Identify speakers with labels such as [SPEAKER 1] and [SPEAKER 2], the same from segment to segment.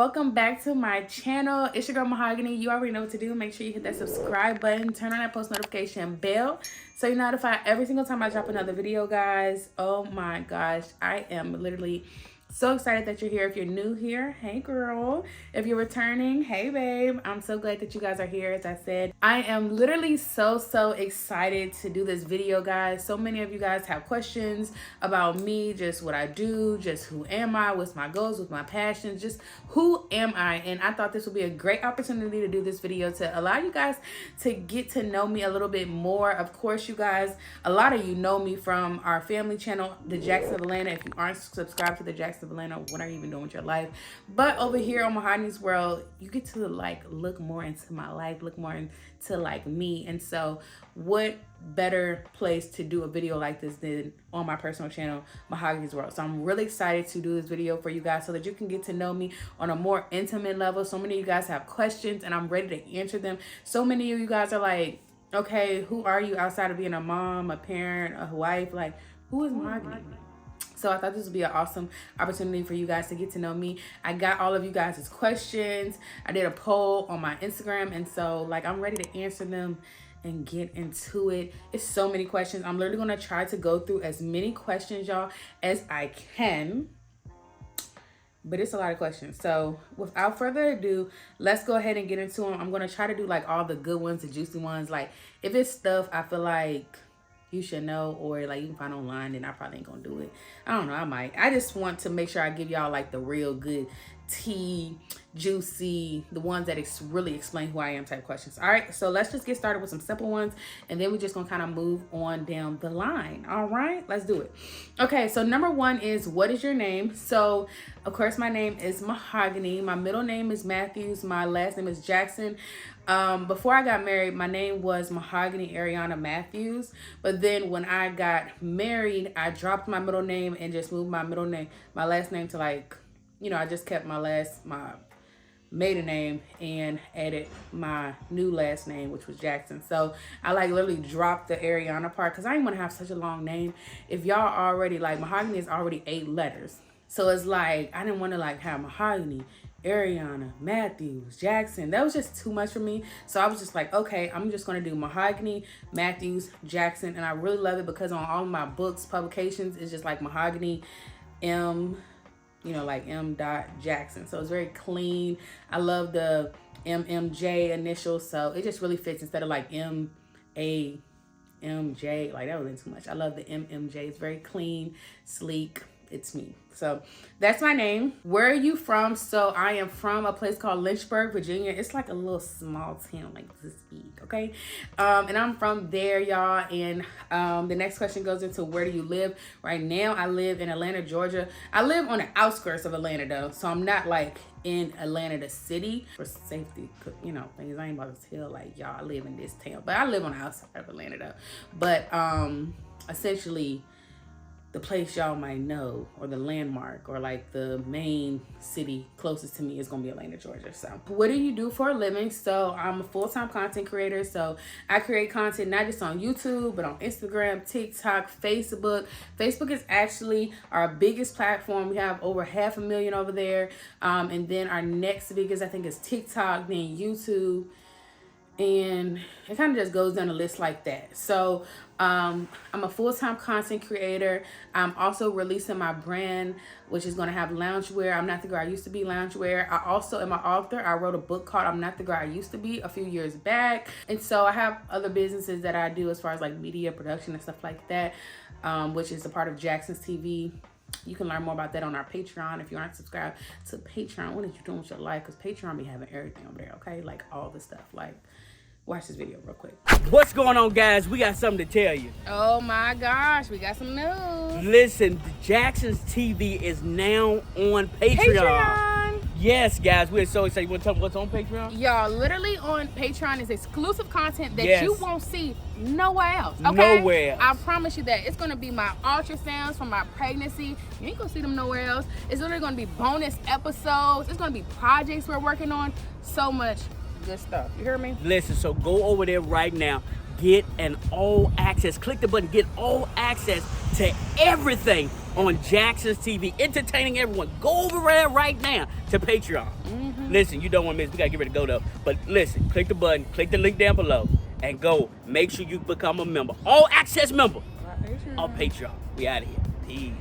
[SPEAKER 1] welcome back to my channel. It's your girl MaHogany. You already know what to do. Make sure you hit that subscribe button, turn on that post notification bell so you're notified every single time I drop another video, guys. Oh my gosh, I am literally so excited that you're here. If you're new here, hey girl. If you're returning, hey babe. I'm so glad that you guys are here. As I said, I am literally so excited to do this video, guys. So many of you guys have questions about me, just what I do, just who am I, what's my goals, what's my passions, just who am I. And I thought this would be a great opportunity to do this video to allow you guys to get to know me a little bit more. Of course, you guys, a lot of you know me from our family channel, The Jackson of Atlanta. If you aren't subscribed to The Jackson of Atlanta, what are you even doing with your life? But over here on MaHogany's World, you get to like look more into my life, look more into like me. And so what better place to do a video like this than on my personal channel, MaHogany's World. So I'm really excited to do this video for you guys so that you can get to know me on a more intimate level. So many of you guys have questions and I'm ready to answer them. So many of you guys are like, okay, who are you outside of being a mom, a parent, a wife? Like, who is MaHogany? So I thought this would be an awesome opportunity for you guys to get to know me. I got all of you guys' questions. I did a poll on my Instagram. And so like, I'm ready to answer them and get into it. It's so many questions. I'm literally gonna try to go through as many questions, y'all, as I can. But it's a lot of questions. So without further ado, let's go ahead and get into them. I'm gonna try to do like all the good ones, the juicy ones. Like if it's stuff I feel like you should know or like you can find online, then I probably ain't gonna do it. I don't know, I might. I just want to make sure I give y'all like the real good tea, juicy, the ones that really explain who I am type questions. All right, so let's just get started with some simple ones and then we're just gonna kind of move on down the line. All right, let's do it. Okay, so number one is, what is your name? So of course my name is MaHogany. My middle name is Matthews. My last name is Jackson. Before I got married, my name was MaHogany Ariana Matthews. But then when I got married, I dropped my middle name and just moved my last name to like, you know, I just kept my maiden name and added my new last name, which was Jackson. So I like literally dropped the Ariana part because I didn't want to have such a long name. If y'all already like, MaHogany is already 8 letters. So it's like, I didn't want to like have MaHogany, Ariana, Matthews, Jackson. That was just too much for me. So I was just like, okay, I'm just going to do MaHogany, Matthews, Jackson. And I really love it because on all of my books, publications, it's just like MaHogany, M, you know, like M. Jackson. So it's very clean. I love the MMJ initials. So it just really fits instead of like MAMJ. Like that was too much. I love the MMJ. It's very clean, sleek. It's me. So that's my name. Where are you from? So I am from a place called Lynchburg, Virginia. It's like a little small town, like this big, okay? And I'm from there, y'all. And the next question goes into, where do you live? Right now, I live in Atlanta, Georgia. I live on the outskirts of Atlanta, though. So I'm not like in Atlanta, the city, for safety, you know, things. I ain't about to tell like, y'all, I live in this town. But I live on the outside of Atlanta, though. But essentially, the place y'all might know or the landmark or like the main city closest to me is gonna be Atlanta, Georgia. So what do you do for a living? So I'm a full-time content creator. So I create content not just on YouTube, but on Instagram, TikTok, Facebook. Facebook is actually our biggest platform. We have over 500,000 over there. And then our next biggest, I think, is TikTok, then YouTube. And it kind of just goes down the list like that. So I'm a full-time content creator. I'm also releasing my brand, which is going to have loungewear. I'm not the girl I used to be loungewear. I also am an author. I wrote a book called I'm Not the Girl I Used to Be a few years back. And so I have other businesses that I do as far as like media production and stuff like that, which is a part of Jackson's TV. You can learn more about that on our Patreon. If you aren't subscribed to Patreon, what are you doing with your life? Because Patreon be having everything over there, okay? Like all the stuff. Like, watch this video real quick.
[SPEAKER 2] What's going on, guys? We got something to tell you.
[SPEAKER 1] Oh my gosh, we got some news.
[SPEAKER 2] Listen, Jackson's TV is now on Patreon. Yes, guys, we're so excited. You want to tell them what's on Patreon?
[SPEAKER 1] Y'all, literally on Patreon is exclusive content that you won't see nowhere else. Okay?
[SPEAKER 2] Nowhere else.
[SPEAKER 1] I promise you that. It's going to be my ultrasounds from my pregnancy. You ain't going to see them nowhere else. It's literally going to be bonus episodes. It's going to be projects we're working on. So much good stuff. You hear me?
[SPEAKER 2] Listen, so go over there right now. Get an all access. Click the button. Get all access to everything on Jackson's TV, entertaining everyone. Go over there right now to Patreon. Listen, you don't want to miss. We got to get ready to go, though. But listen, click the button, click the link down below, and go. Make sure you become a member. All access member on Patreon. We out of here. Peace.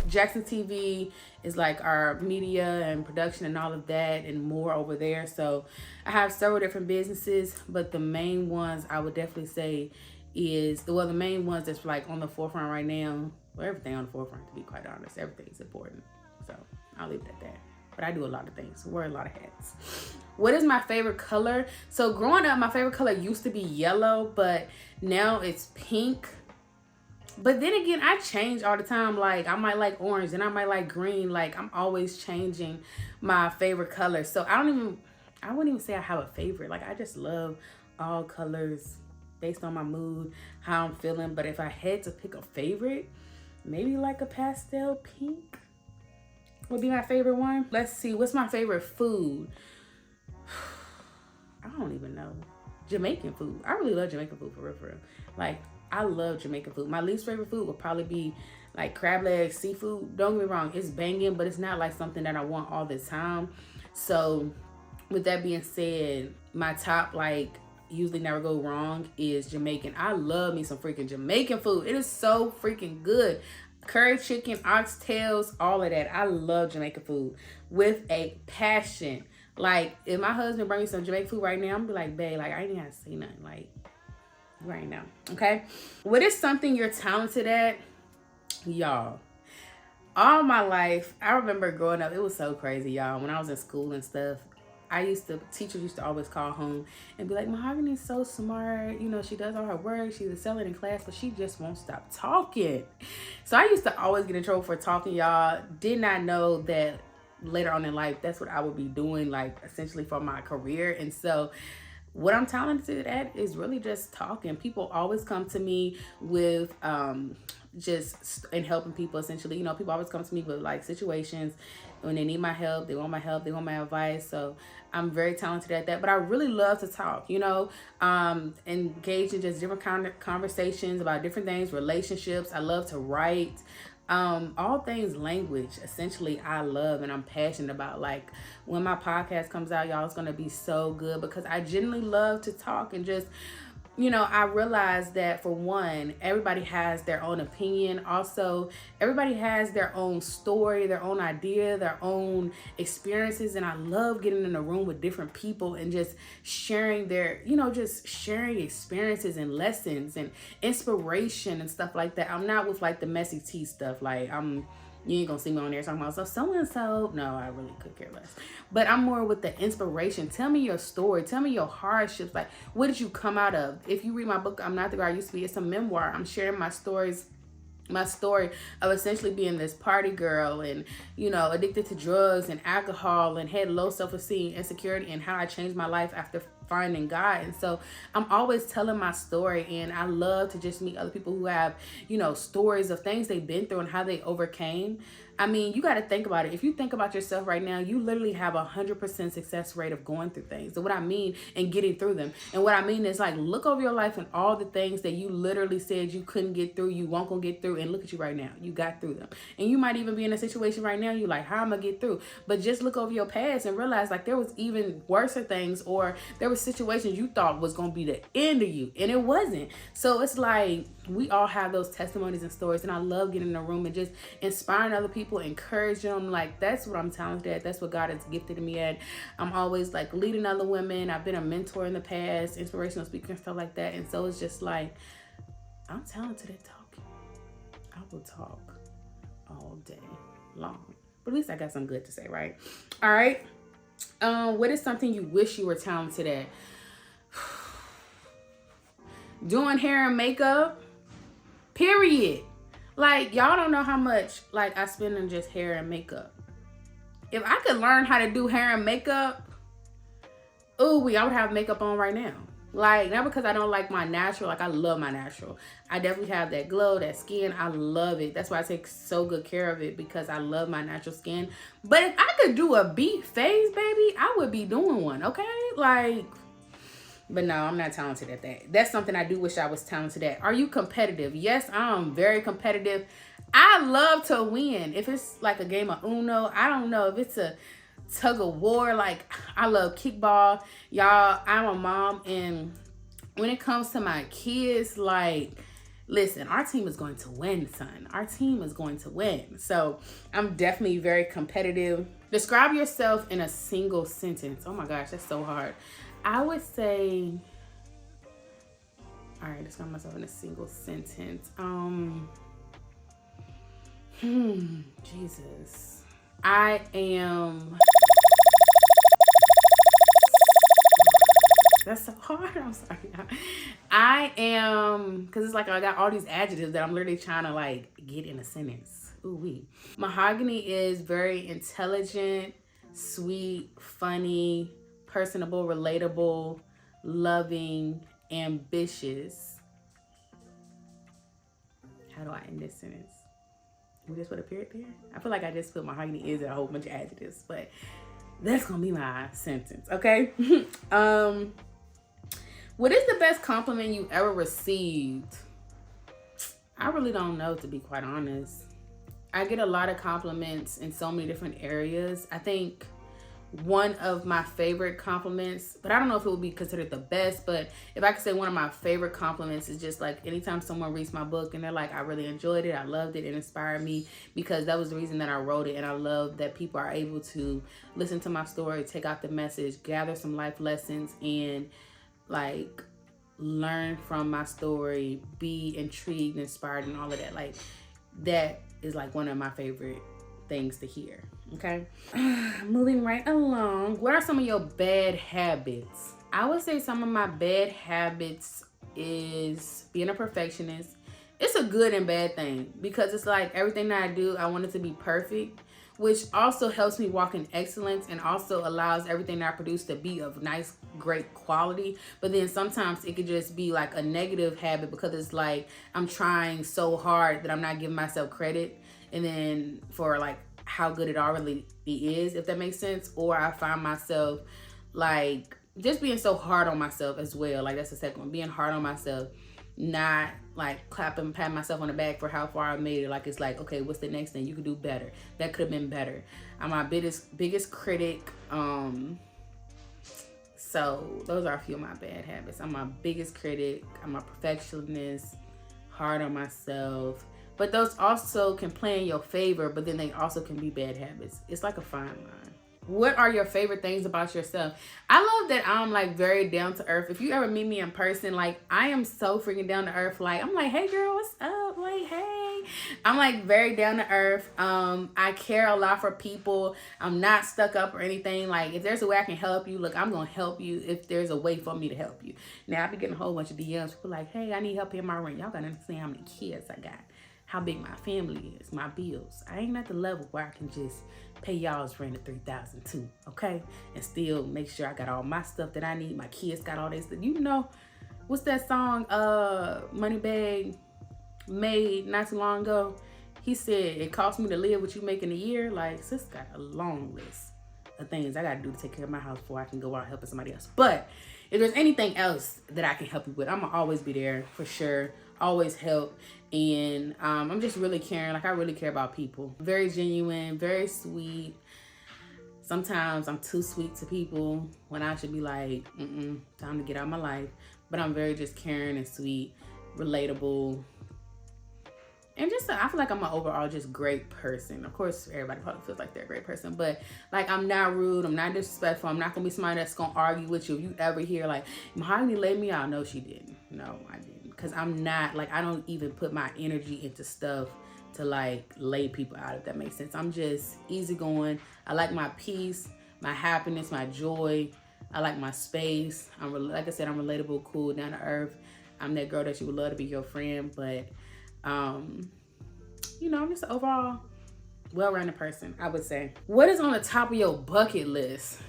[SPEAKER 1] Jackson TV is like our media and production and all of that and more over there. So I have several different businesses, but the main ones I would definitely say is, well, the main ones that's like on the forefront right now. Well, everything on the forefront, to be quite honest. Everything's important. So I'll leave it at that. But I do a lot of things. Wear a lot of hats. What is my favorite color? So growing up, my favorite color used to be yellow, but now it's pink. But then again, I change all the time. Like, I might like orange and I might like green. Like, I'm always changing my favorite color. So I wouldn't even say I have a favorite. Like, I just love all colors based on my mood, how I'm feeling. But if I had to pick a favorite, maybe like a pastel pink would be my favorite one. Let's see, what's my favorite food? I don't even know. Jamaican food. I really love Jamaican food, for real, for real. Like, I love Jamaican food. My least favorite food would probably be like crab legs, seafood. Don't get me wrong, it's banging, but it's not like something that I want all the time. So with that being said, my top, like, usually never go wrong is Jamaican. I love me some freaking Jamaican food. It is so freaking good. Curry chicken, oxtails, all of that. I love Jamaican food with a passion. Like, if my husband brings me some Jamaican food right now, I'm gonna be like, babe, like, I ain't even have to say nothing. Like, right now, okay? What is something you're talented at? Y'all, all my life, I remember growing up, it was so crazy, y'all. When I was in school and stuff, teachers used to always call home and be like, MaHogany's so smart. You know, she does all her work. She's excelling in class, but she just won't stop talking. So I used to always get in trouble for talking, y'all. Did not know that later on in life, that's what I would be doing, like, essentially for my career. And so what I'm talented at is really just talking. People always come to me with just in helping people, essentially. You know, people always come to me with like situations when they need my help, they want my help, they want my advice. So I'm very talented at that. But I really love to talk, you know, engage in just different kind of conversations about different things, relationships. I love to write. All things language, essentially, I love and I'm passionate about. Like, when my podcast comes out, y'all, it's gonna be so good because I genuinely love to talk and just, you know, I realize that, for one, everybody has their own opinion. Also, everybody has their own story, their own idea, their own experiences. And I love getting in a room with different people and just sharing their, you know, just sharing experiences and lessons and inspiration and stuff like that. I'm not with like the messy tea stuff. Like, you ain't gonna see me on there talking about so-and-so. No, I really could care less. But I'm more with the inspiration. Tell me your story. Tell me your hardships. Like, what did you come out of? If you read my book, I'm Not the Girl I Used to Be, it's a memoir. I'm sharing my story of essentially being this party girl and, you know, addicted to drugs and alcohol and had low self-esteem, insecurity, and how I changed my life after finding God. And so I'm always telling my story, and I love to just meet other people who have, you know, stories of things they've been through and how they overcame. I mean, you got to think about it. If you think about yourself right now, you literally have 100% success rate of going through things. So what I mean, and getting through them. And what I mean is, like, look over your life and all the things that you literally said you couldn't get through, you won't gonna get through, and look at you right now. You got through them. And you might even be in a situation right now, you're like, how am I get through? But just look over your past and realize, like, there was even worse things, or there were situations you thought was gonna be the end of you, and it wasn't. So it's like, we all have those testimonies and stories, and I love getting in a room and just inspiring other people, encouraging them. Like, that's what I'm talented at. That's what God has gifted me at. I'm always like leading other women. I've been a mentor in the past, inspirational speaker and stuff like that. And so it's just like, I'm talented at talking. I will talk all day long. But at least I got something good to say, right? All right. What is something you wish you were talented at? Doing hair and makeup. Period. Like, y'all don't know how much, like, I spend on just hair and makeup. If I could learn how to do hair and makeup, I would have makeup on right now. Like, not because I don't like my natural. Like, I love my natural. I definitely have that glow, that skin. I love it. That's why I take so good care of it, because I love my natural skin. But if I could do a beat face, baby, I would be doing one, okay? Like, But no, I'm not talented at that. That's something I do wish I was talented at. Are you competitive? Yes, I'm very competitive. I love to win. If it's like a game of Uno, I don't know. If it's a tug of war, like I love kickball. Y'all, I'm a mom, and when it comes to my kids, like, listen, our team is going to win, son. Our team is going to win. So I'm definitely very competitive. Describe yourself in a single sentence. Oh my gosh, that's so hard. I would say, all right, describe myself in a single sentence. Jesus. I am, that's so hard. I'm sorry. I am, because it's like I got all these adjectives that I'm literally trying to like get in a sentence. Ooh wee. MaHogany is very intelligent, sweet, funny, personable, relatable, loving, ambitious. How do I end this sentence? We just put a period there? I feel like I just put MaHogany is a whole bunch of adjectives, but that's gonna be my sentence, okay? What is the best compliment you ever received? I really don't know, to be quite honest. I get a lot of compliments in so many different areas. I think one of my favorite compliments, but I don't know if it would be considered the best, but if I could say one of my favorite compliments is just like anytime someone reads my book and they're like, I really enjoyed it, I loved it, it inspired me, because that was the reason that I wrote it. And I love that people are able to listen to my story, take out the message, gather some life lessons, and like learn from my story, be intrigued, inspired, and all of that. Like that is like one of my favorite things to hear. Okay. Moving right along. What are some of your bad habits? I would say some of my bad habits is being a perfectionist. It's a good and bad thing, because it's like everything that I do, I want it to be perfect, which also helps me walk in excellence and also allows everything that I produce to be of nice, great quality. But then sometimes it could just be like a negative habit, because it's like I'm trying so hard that I'm not giving myself credit, and then for like how good it already is, if that makes sense. Or I find myself like just being so hard on myself as well. Like that's the second one, being hard on myself, not like clapping, patting myself on the back for how far I made it. Like it's like, okay, what's the next thing? You could do better. That could have been better. I'm my biggest critic. So those are a few of my bad habits. I'm my biggest critic. I'm a perfectionist, hard on myself. But those also can play in your favor, but then they also can be bad habits. It's like a fine line. What are your favorite things about yourself? I love that I'm like very down to earth. If you ever meet me in person, like I am so freaking down to earth. Like I'm like, hey girl, what's up? Like, hey. I'm like very down to earth. I care a lot for people. I'm not stuck up or anything. Like if there's a way I can help you, look, I'm gonna help you if there's a way for me to help you. Now I be getting a whole bunch of DMs. People like, hey, I need help in my rent. Y'all gotta understand how many kids I got, how big my family is, my bills. I ain't at the level where I can just pay y'all's rent at $3,000 too, okay? And still make sure I got all my stuff that I need. My kids got all this. You know, what's that song Moneybag made not too long ago? He said, it cost me to live what you make in a year. Like, sis got a long list of things I gotta do to take care of my house before I can go out helping somebody else. But if there's anything else that I can help you with, I'm gonna always be there for sure. Always help. And I'm just really caring. Like I really care about people. Very genuine, very sweet. Sometimes I'm too sweet to people when I should be like, time to get out of my life. But I'm very just caring and sweet, relatable. And just, I feel like I'm an overall just great person. Of course, everybody probably feels like they're a great person. But like, I'm not rude. I'm not disrespectful. I'm not going to be somebody that's going to argue with you. If you ever hear like, MaHogany laid me out. No, she didn't. No, I didn't. Because I'm not, like, I don't even put my energy into stuff to like lay people out, if that makes sense. I'm just easygoing. I like my peace, my happiness, my joy. I like my space. Like I said, I'm relatable, cool, down to earth. I'm that girl that you would love to be your friend. But, you know, I'm just an overall well-rounded person, I would say. What is on the top of your bucket list?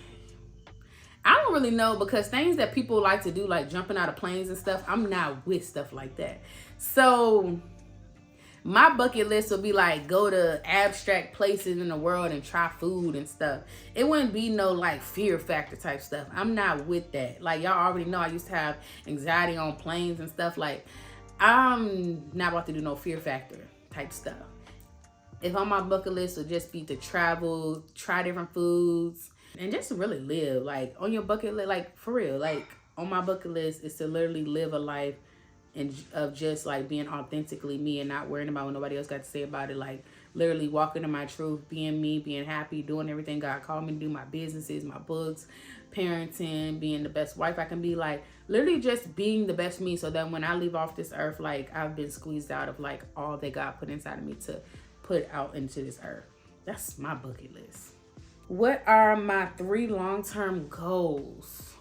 [SPEAKER 1] I don't really know, because things that people like to do, like jumping out of planes and stuff, I'm not with stuff like that. So My bucket list would be like go to abstract places in the world and try food and stuff. It wouldn't be no like fear factor type stuff. I'm not with that. Like y'all already know I used to have anxiety on planes and stuff. Like I'm not about to do no fear factor type stuff. If on my bucket list would just be to travel, try different foods, and just really live. Like on your bucket list, like for real, like on my bucket list is to literally live a life and of just like being authentically me and not worrying about what nobody else got to say about it. Like literally walking in my truth, being me, being happy, doing everything God called me to do, my businesses, my books, parenting, being the best wife I can be. Like literally just being the best me, so that when I leave off this earth, like I've been squeezed out of like all that God put inside of me to put out into this earth. That's my bucket list. What are my 3 long-term goals?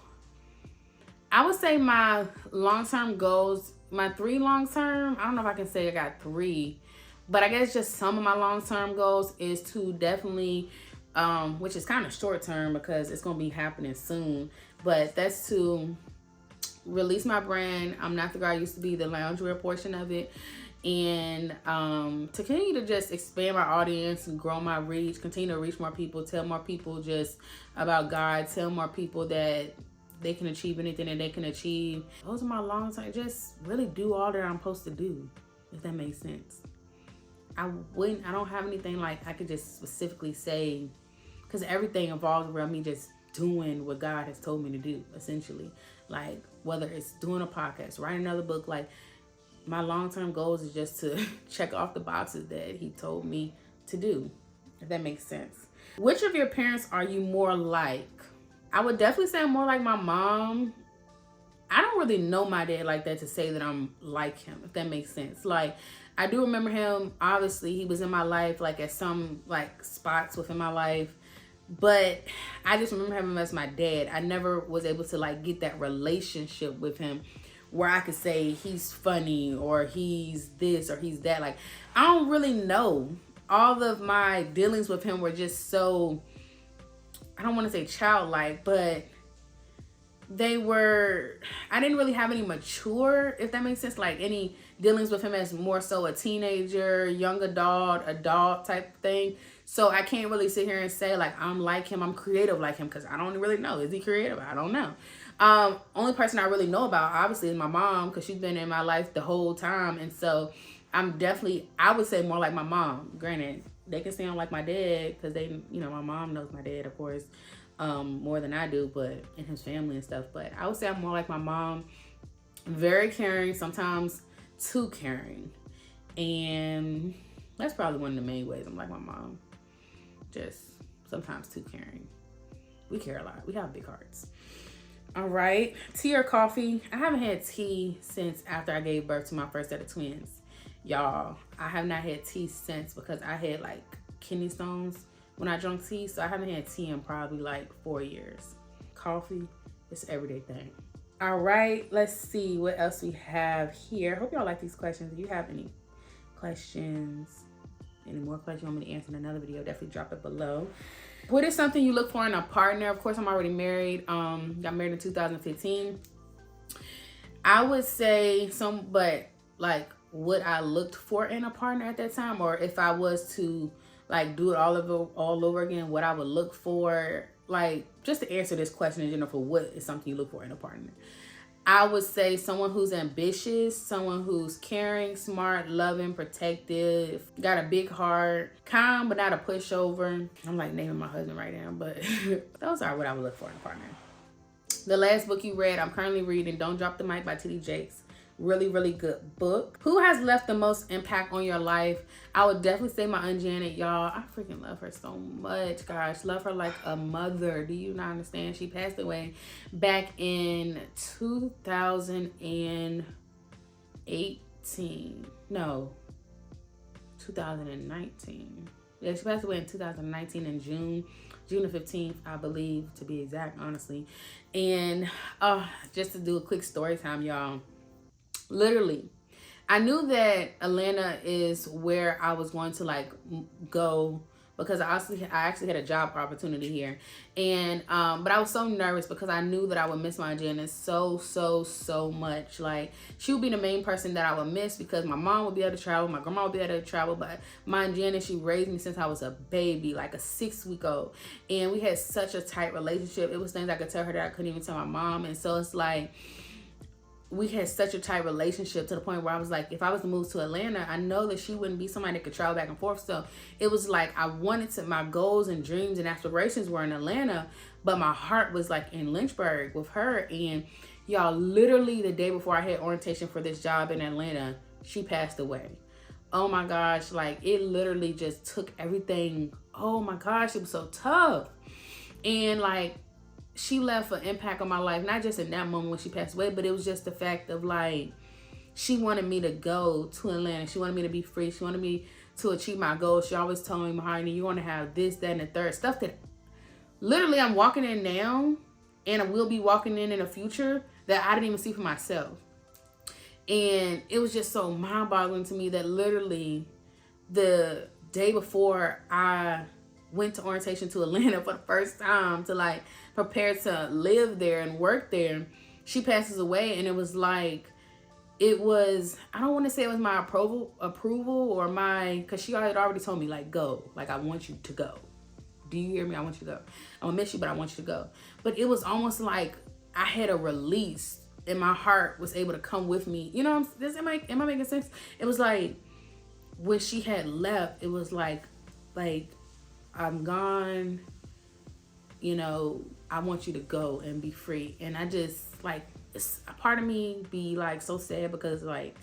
[SPEAKER 1] I would say my long-term goals, my 3 long-term, I don't know if I can say I got 3, but I guess just some of my long-term goals is to definitely, which is kind of short-term because it's going to be happening soon, but that's to release my brand. I'm Not the Girl I Used to Be, the loungewear portion of it. And to continue to just expand my audience and grow my reach, continue to reach more people, tell more people just about God, tell more people that they can achieve anything that they can achieve. Those are my long term. Just really do all that I'm supposed to do, if that makes sense. I don't have anything like I could just specifically say, because everything involves around me just doing what God has told me to do, essentially. Like whether it's doing a podcast, writing another book, like my long-term goals is just to check off the boxes that he told me to do, if that makes sense. Which of your parents are you more like? I would definitely say I'm more like my mom. I don't really know my dad like that to say that I'm like him, if that makes sense. Like, I do remember him, obviously, he was in my life, like, at some, like, spots within my life. But I just remember him as my dad. I never was able to, like, get that relationship with him where I could say he's funny or he's this or he's that. Like, I don't really know. All of my dealings with him were just so, I don't want to say childlike, but they were, I didn't really have any mature, if that makes sense, like any dealings with him as more so a teenager, young adult type thing. So I can't really sit here and say like I'm like him, I'm creative like him, because I don't really know. Is he creative? I don't know. Only person I really know about obviously is my mom, because she's been in my life the whole time. And so I'm definitely, I would say more like my mom. Granted, they can say I'm like my dad because they, you know, my mom knows my dad, of course, more than I do, but in his family and stuff. But I would say I'm more like my mom. Very caring, sometimes too caring. And that's probably one of the main ways I'm like my mom. Just sometimes too caring. We care a lot. We have big hearts. All right. Tea or coffee? I haven't had tea since after I gave birth to my first set of twins. Y'all, I have not had tea since, because I had like kidney stones when I drank tea. So I haven't had tea in probably like 4 years. Coffee, it's an everyday thing. All right, let's see what else we have here. Hope y'all like these questions. If you have any questions, any more questions you want me to answer in another video, definitely drop it below. What is something you look for in a partner? Of course, I'm already married. Got married in 2015. I would say but like what I looked for in a partner at that time, or if I was to like do it all over again, what I would look for, like just to answer this question in general for what is something you look for in a partner. I would say someone who's ambitious, someone who's caring, smart, loving, protective, got a big heart, calm but not a pushover. I'm like naming my husband right now, but those are what I would look for in a partner. The last book you read, I'm currently reading Don't Drop the Mic by T.D. Jakes. Really, really good book. Who has left the most impact on your life? I would definitely say my Aunt Janet, y'all. I freaking love her so much, gosh. Love her like a mother. Do you not understand? She passed away back in 2018. No, 2019. Yeah, she passed away in 2019 in June the 15th, I believe, to be exact, honestly. And just to do a quick story time, y'all. Literally, I knew that Atlanta is where I was going to like go because I actually had a job opportunity here. And but I was so nervous because I knew that I would miss my Janice so much. Like, she would be the main person that I would miss because my mom would be able to travel, my grandma would be able to travel, but my Janice, she raised me since I was a baby, like a 6-week-old. And we had such a tight relationship. It was things I could tell her that I couldn't even tell my mom. And so it's like, we had such a tight relationship to the point where I was like, if I was to move to Atlanta, I know that she wouldn't be somebody that could travel back and forth. So it was like, I wanted to, my goals and dreams and aspirations were in Atlanta, but my heart was like in Lynchburg with her. And y'all, literally the day before I had orientation for this job in Atlanta, she passed away. Oh my gosh, like, it literally just took everything. Oh my gosh, it was so tough. And like, she left an impact on my life, not just in that moment when she passed away, but it was just the fact of like, she wanted me to go to Atlanta. She wanted me to be free. She wanted me to achieve my goals. She always told me, "MaHogany, you want to have this, that, and the third stuff that literally I'm walking in now, and I will be walking in the future that I didn't even see for myself." And it was just so mind-boggling to me that literally the day before I went to orientation to Atlanta for the first time to like prepare to live there and work there, she passes away. And it was like, it was, I don't want to say it was my approval or my, because she had already told me like, go, like, I want you to go. Do you hear me? I want you to go. I'm gonna miss you, but I want you to go. But it was almost like I had a release and my heart was able to come with me. You know, am I making sense? It was like, when she had left, it was like I'm gone, you know, I want you to go and be free. And I just, like, it's a part of me be like so sad because like,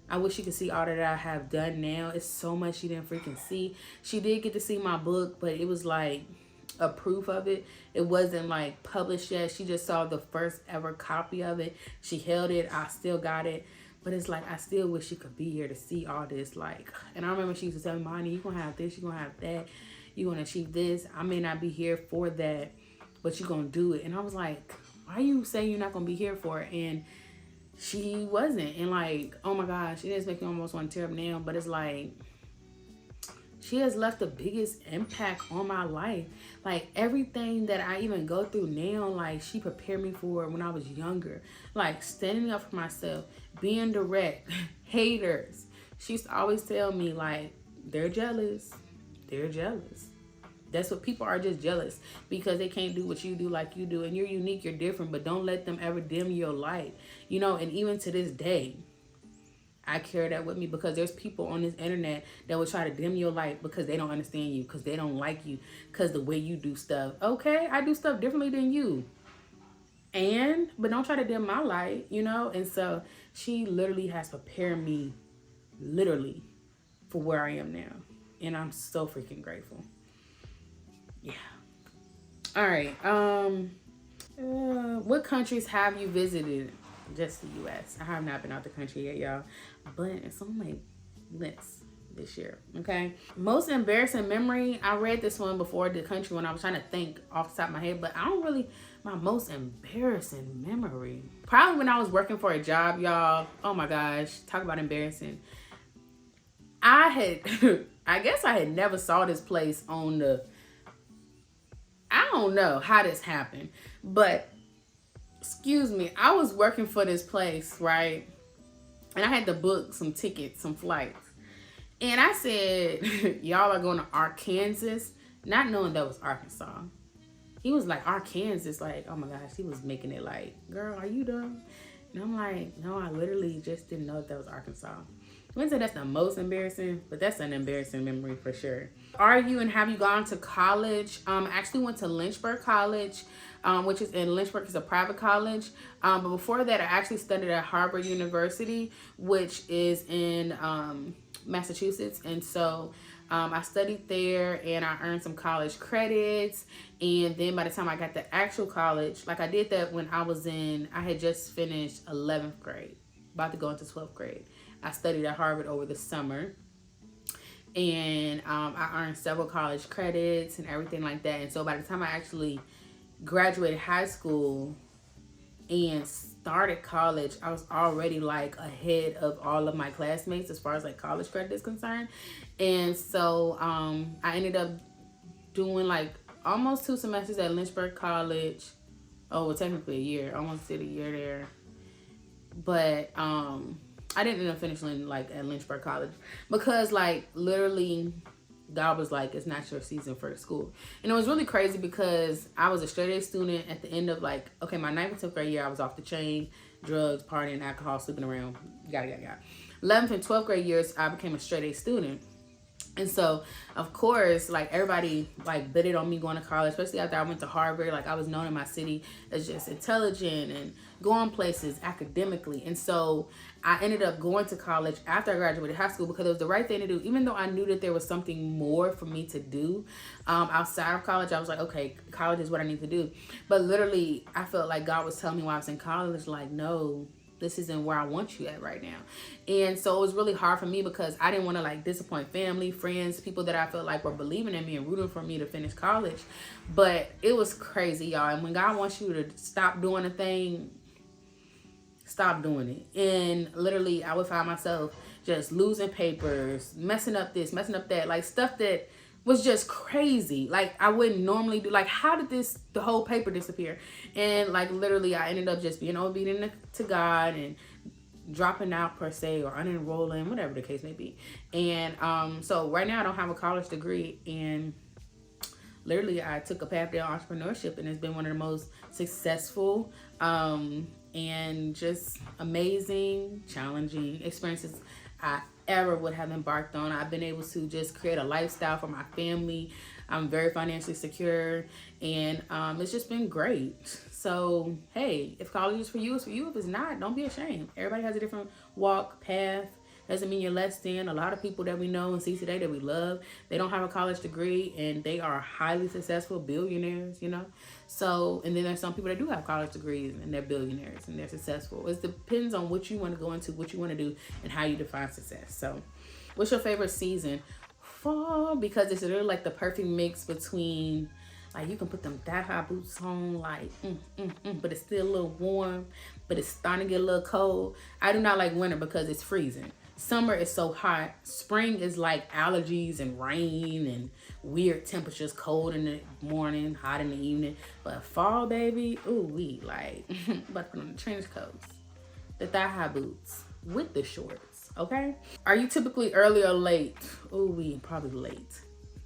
[SPEAKER 1] I wish you could see all that I have done now. It's so much she didn't freaking see. She did get to see my book, but it was like a proof of it. It wasn't like published yet. She just saw the first ever copy of it. She held it. I still got it. But it's like, I still wish she could be here to see all this. Like, and I remember she used to tell me, "MaHogany, you're going to have this, you're going to have that. You're going to achieve this. I may not be here for that, but you're going to do it." And I was like, why are you saying you're not going to be here for it? And she wasn't. And like, oh my gosh, it is making me almost want to tear up now. But it's like, she has left the biggest impact on my life. Like, everything that I even go through now, like, she prepared me for when I was younger. Like, standing up for myself, being direct, haters. She used to always tell me, like, they're jealous. They're jealous. That's what people are, just jealous because they can't do what you do like you do. And you're unique, you're different, but don't let them ever dim your light. You know, and even to this day, I carry that with me because there's people on this internet that will try to dim your light because they don't understand you, because they don't like you, because the way you do stuff. Okay, I do stuff differently than you. But don't try to dim my light, you know? And so she literally has prepared me, literally, for where I am now. And I'm so freaking grateful. Yeah. All right. What countries have you visited? Just the U.S. I have not been out the country yet, y'all. But it's on my list this year, okay? Most embarrassing memory. I read this one before the country when I was trying to think off the top of my head, but I don't really, my most embarrassing memory. Probably when I was working for a job, y'all. Oh my gosh. Talk about embarrassing. I guess I had never saw this place on the, I don't know how this happened, but excuse me, I was working for this place, right? And I had to book some tickets, some flights. And I said, y'all are going to Arkansas, not knowing that was Arkansas. He was like, Arkansas, like, oh my gosh, he was making it like, girl, are you dumb? And I'm like, no, I literally just didn't know that was Arkansas. I wouldn't say that's the most embarrassing, but that's an embarrassing memory for sure. Are you and have you gone to college? I actually went to Lynchburg College, which is in Lynchburg. It's a private college. But before that, I actually studied at Harvard University, which is in Massachusetts. And so I studied there and I earned some college credits. And then by the time I got to actual college, like I did that when I had just finished 11th grade, about to go into 12th grade. I studied at Harvard over the summer, and I earned several college credits and everything like that. And so by the time I actually graduated high school and started college, I was already like ahead of all of my classmates as far as like college credit is concerned. And so I ended up doing like almost 2 semesters at Lynchburg College. Oh, well, technically a year. Almost did a year there. But I didn't end up finishing like at Lynchburg College because like literally God was like, it's not your season for school. And it was really crazy because I was a straight A student at the end of like, okay, my 9th and 10th grade year, I was off the chain, drugs, partying, alcohol, sleeping around, yada. 11th and 12th grade years, I became a straight A student. And so, of course, like everybody like bidded on me going to college, especially after I went to Harvard. Like I was known in my city as just intelligent and going places academically. And so I ended up going to college after I graduated high school because it was the right thing to do. Even though I knew that there was something more for me to do outside of college, I was like, okay, college is what I need to do. But literally, I felt like God was telling me while I was in college, like, no, this isn't where I want you at right now. And so it was really hard for me because I didn't want to like disappoint family, friends, people that I felt like were believing in me and rooting for me to finish college. But it was crazy, y'all. And when God wants you to stop doing a thing, stop doing it. And literally I would find myself just losing papers, messing up this, messing up that, like stuff that was just crazy. Like I wouldn't normally do. Like how did the whole paper disappear? And like literally I ended up just being obedient to God and dropping out per se or unenrolling, whatever the case may be. And so right now I don't have a college degree, and literally I took a path down entrepreneurship, and it's been one of the most successful and just amazing, challenging experiences I ever would have embarked on. I've been able to just create a lifestyle for my family. I'm very financially secure, and it's just been great. So, hey, if college is for you, it's for you. If it's not, don't be ashamed. Everybody has a different walk, path. Doesn't mean you're less than. A lot of people that we know and see today that we love, they don't have a college degree, and they are highly successful billionaires, you know? So, and then there's some people that do have college degrees, and they're billionaires, and they're successful. It depends on what you want to go into, what you want to do, and how you define success. So, what's your favorite season? Fall, because it's really like the perfect mix between, like, you can put them thigh-high boots on, like, but it's still a little warm, but it's starting to get a little cold. I do not like winter because it's freezing. Summer is so hot. Spring is like allergies and rain and weird temperatures, cold in the morning, hot in the evening. But fall, baby, ooh, we like, about to put on the trench coats, the thigh-high boots with the shorts, okay? Are you typically early or late? Ooh, we probably late.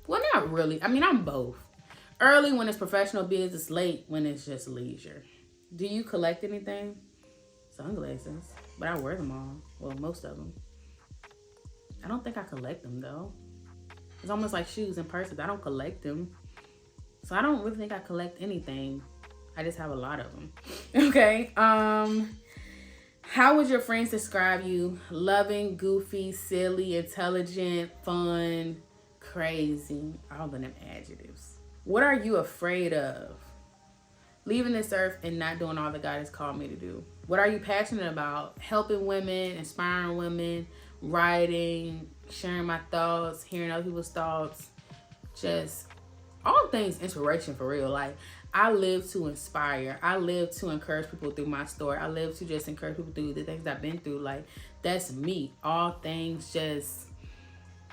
[SPEAKER 1] Well, not really. I mean, I'm both. Early when it's professional business, late when it's just leisure. Do you collect anything? Sunglasses, but I wear them all. Well, most of them. I don't think I collect them though. It's almost like shoes and purses. I don't collect them. So I don't really think I collect anything. I just have a lot of them. Okay. How would your friends describe you? Loving, goofy, silly, intelligent, fun, crazy. All of them adjectives. What are you afraid of? Leaving this earth and not doing all that God has called me to do. What are you passionate about? Helping women, inspiring women, writing, sharing my thoughts, hearing other people's thoughts. Just all things inspiration for real. Like, I live to inspire. I live to encourage people through my story. I live to just encourage people through the things I've been through. Like, that's me. All things just,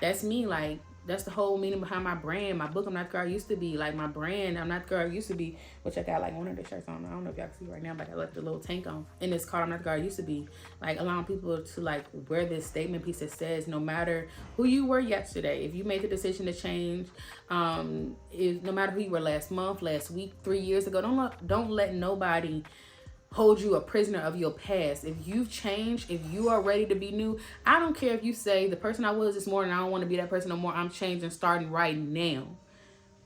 [SPEAKER 1] that's me. Like, that's the whole meaning behind my brand. My book, I'm Not the Girl I Used to Be. Like, my brand, I'm Not the Girl I Used to Be, which I got like one of the shirts on. I don't know if y'all can see right now, but I left the little tank on. And it's called I'm Not the Girl I Used to Be. Like, allowing people to like wear this statement piece that says, no matter who you were yesterday, if you made the decision to change, if no matter who you were last month, last week, 3 years ago, don't let nobody hold you a prisoner of your past. If you've changed, if you are ready to be new, I don't care if you say the person I was this morning, I don't want to be that person no more. I'm changing, starting right now.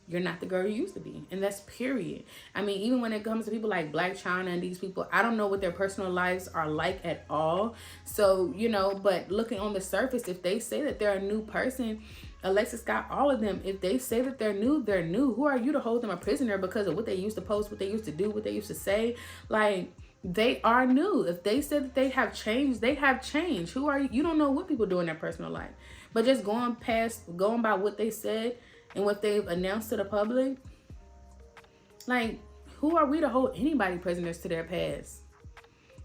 [SPEAKER 1] You're not the girl you used to be. And that's period. I mean, even when it comes to people like Black China and these people, I don't know what their personal lives are like at all. So, you know, but looking on the surface, if they say that they're a new person, Alexis Scott, all of them, if they say that they're new, they're new. Who are you to hold them a prisoner because of what they used to post, what they used to do, what they used to say? Like, they are new. If they said that they have changed, they have changed. Who are you? You don't know what people do in their personal life. But just going by what they said and what they've announced to the public, like, who are we to hold anybody prisoners to their past?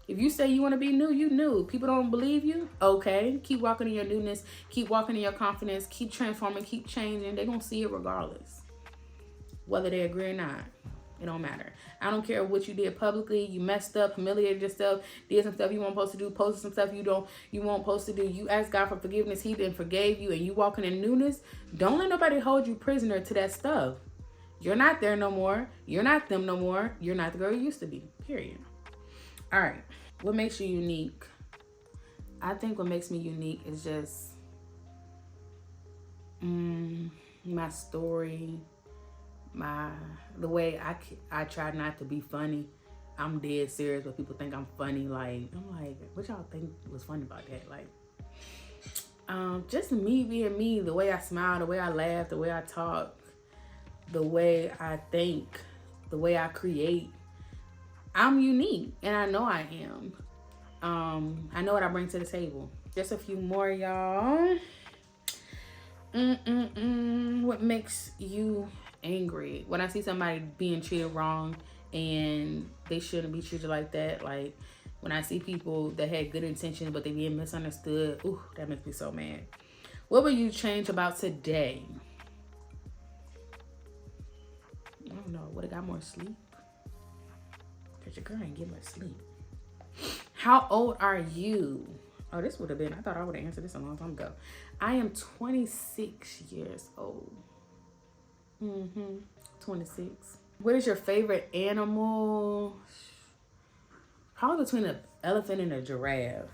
[SPEAKER 1] If you say you want to be new, you new. People don't believe you? Okay. Keep walking in your newness. Keep walking in your confidence. Keep transforming. Keep changing. They're going to see it regardless. whether they agree or not. It don't matter. I don't care what you did publicly. You messed up, humiliated yourself, did some stuff you weren't supposed to do, posted some stuff you weren't supposed to do. You asked God for forgiveness. He then forgave you, and you walking in newness. Don't let nobody hold you prisoner to that stuff. You're not there no more. You're not them no more. You're not the girl you used to be. Period. All right. What makes you unique? I think what makes me unique is just my story, the way I try not to be funny. I'm dead serious, but people think I'm funny. Like, I'm like, what y'all think was funny about that? Like, just me being me, the way I smile, the way I laugh, the way I talk, the way I think, the way I create. I'm unique, and I know I am. I know what I bring to the table. Just a few more, y'all. What makes you angry? When I see somebody being treated wrong and they shouldn't be treated like that. Like when I see people that had good intentions but they being misunderstood. Ooh, that makes me so mad. What would you change about today? I don't know. Would have got more sleep? Because your girl ain't getting much sleep. How old are you? Oh, this would have been, I thought I would have answered this a long time ago. I am 26 years old. 26. What is your favorite animal? Probably between an elephant and a giraffe.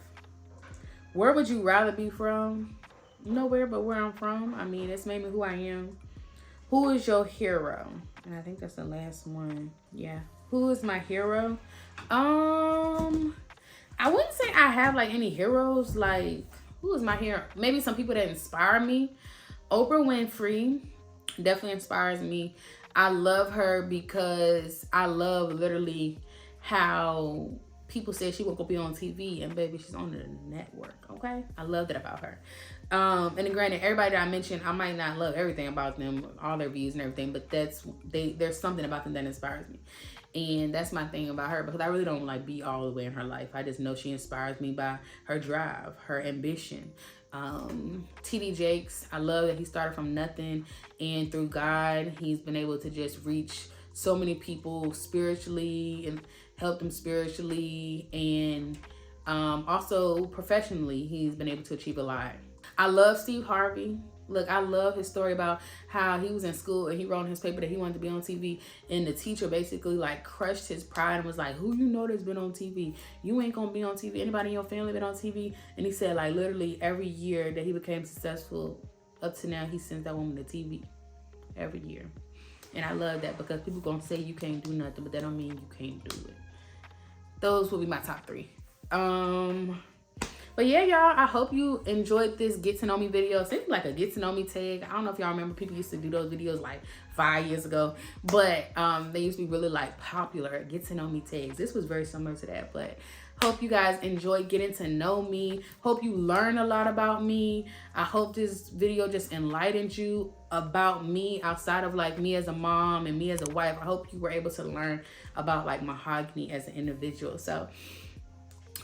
[SPEAKER 1] Where would you rather be from? Nowhere but where I'm from. I mean, it's made me who I am. Who is your hero? And I think that's the last one. Yeah. Who is my hero? I wouldn't say I have like any heroes. Like, who is my hero? Maybe some people that inspire me. Oprah Winfrey definitely inspires me. I love her because I love literally how people said she won't go be on TV, and baby, she's on the network. Okay, I love that about her. And then granted, everybody that I mentioned, I might not love everything about them, all their views and everything, but there's something about them that inspires me. And that's my thing about her, because I really don't like be all the way in her life. I just know she inspires me by her drive, her ambition. TD Jakes, I love that he started from nothing, and through God, he's been able to just reach so many people spiritually and help them spiritually, and also professionally, he's been able to achieve a lot. I love Steve Harvey. Look, I love his story about how he was in school and he wrote in his paper that he wanted to be on TV, and the teacher basically like crushed his pride and was like, who you know that's been on TV? You ain't gonna be on TV. Anybody in your family been on TV? And he said like literally every year that he became successful up to now, he sends that woman to TV every year. And I love that, because people gonna say you can't do nothing, but that don't mean you can't do it. Those will be my top 3. But yeah, y'all, I hope you enjoyed this get to know me video. It seems like a get to know me tag. I don't know if y'all remember, people used to do those videos like 5 years ago, but they used to be really like popular get to know me tags. This was very similar to that, but hope you guys enjoyed getting to know me. Hope you learn a lot about me. I hope this video just enlightened you about me outside of like me as a mom and me as a wife. I hope you were able to learn about like MaHogany as an individual. So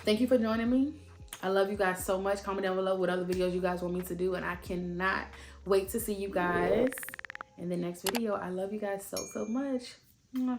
[SPEAKER 1] thank you for joining me. I love you guys so much. Comment down below what other videos you guys want me to do, and I cannot wait to see you guys in the next video. I love you guys so much. Mwah.